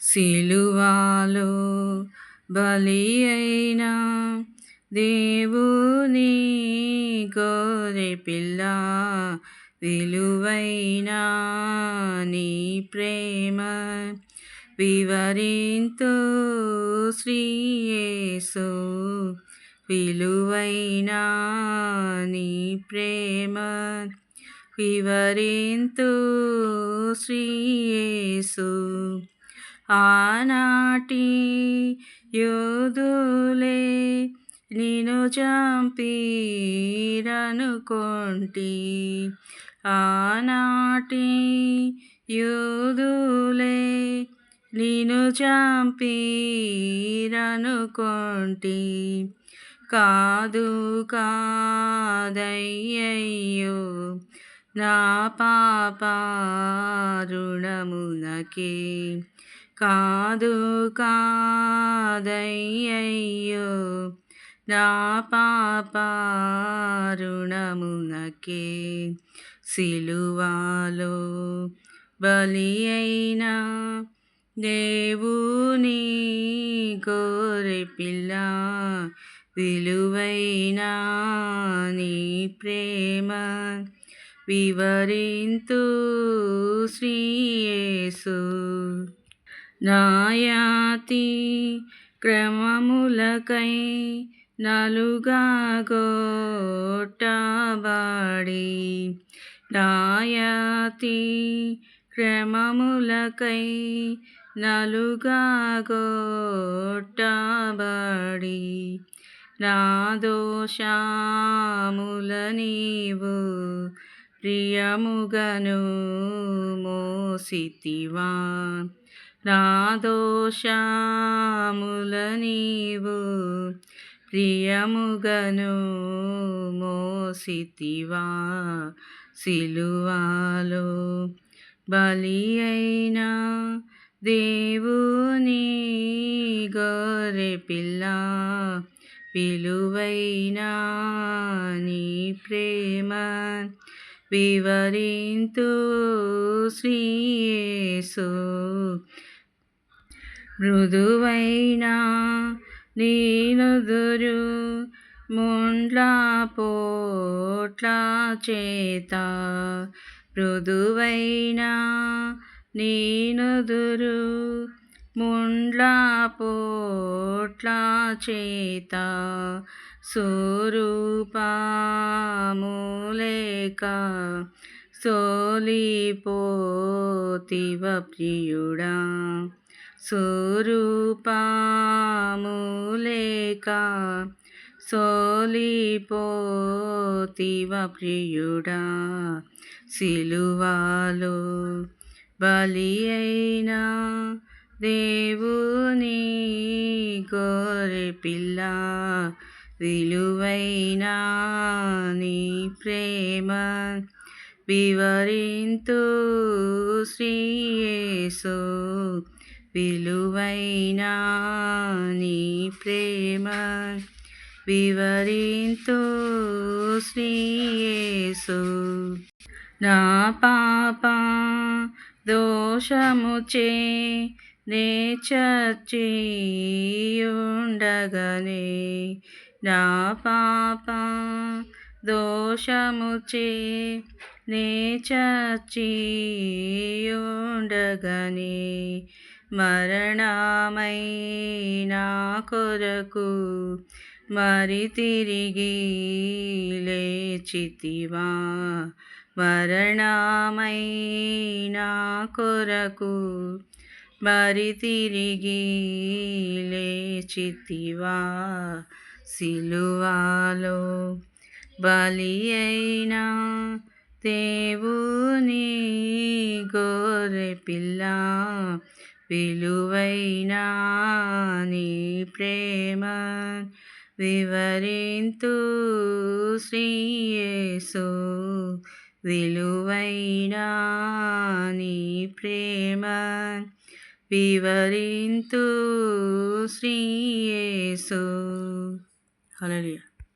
సిలువలో బలి అయిన దేవుని గొర్రెపిల్ల, విలువైన నీ ప్రేమ వివరింతు శ్రీ యేసు, విలువైన నీ ప్రేమ వివరింతు శ్రీ యేసు. ఆనాటి యోధులే నిన్ను చంపిరనుకొంటి, ఆనాటి యోధులే నిన్ను చంపిరనుకొంటి, కాదు కాదయ్యయ్యో నా పాప రుణమునకే, కాదు కాదయ్యయ్యో నా పాప రుణమునకే. సిలువలో బలి అయిన దేవుని గొర్రెపిల్ల, విలువైన నీ ప్రేమ వివరింతు శ్రీ యేసు. నాయాతి క్రమములకై నలుగా గొట్టబడి, నాయాతి క్రమములకై నలుగా గొట్టబడి, నా దోషముల నీవు ప్రియముగను మోసితివా, నా దోషముల నీవు ప్రియముగను మోసితివా. సిలువలో బలి అయిన దేవుని గొర్రెపిల్ల, విలువైన నీ ప్రేమ వివరింతు శ్రీ యేసు. మృదువైన నీ నుదురు ముండ్ల పోట్ల చేత, మృదువైన నీ నుదురు ముండ్ల పోట్ల చేత, స్వరూపము లేక సోలిపోతివ ప్రియుడా, స్వరూపము లేక సోలిపోతివ ప్రియుడా. సిలువలో బలి అయిన దేవుని గొర్రెపిల్ల, విలువైన నీ ప్రేమ వివరింతు శ్రీ యేసు, విలువైన నీ ప్రేమ వివరింతు శ్రీ యేసు. నా పాప దోషముచే నే చచ్చియుండగనే, నా పాప దోషముచే నే చచ్చియుండగనే, మరణమై నా కొరకు మరి తిరిగి లేచితివా, మరణమై నా కొరకు మరి తిరిగి లేచితివా. సిలువలో బలి అయిన దేవుని గొర్రెపిల్ల, విలువైన నీ ప్రేమ వివరింతు శ్రీ యేసు, విలువైన నీ ప్రేమ వివరింతు శ్రీ యేసు. హల్లెలూయా.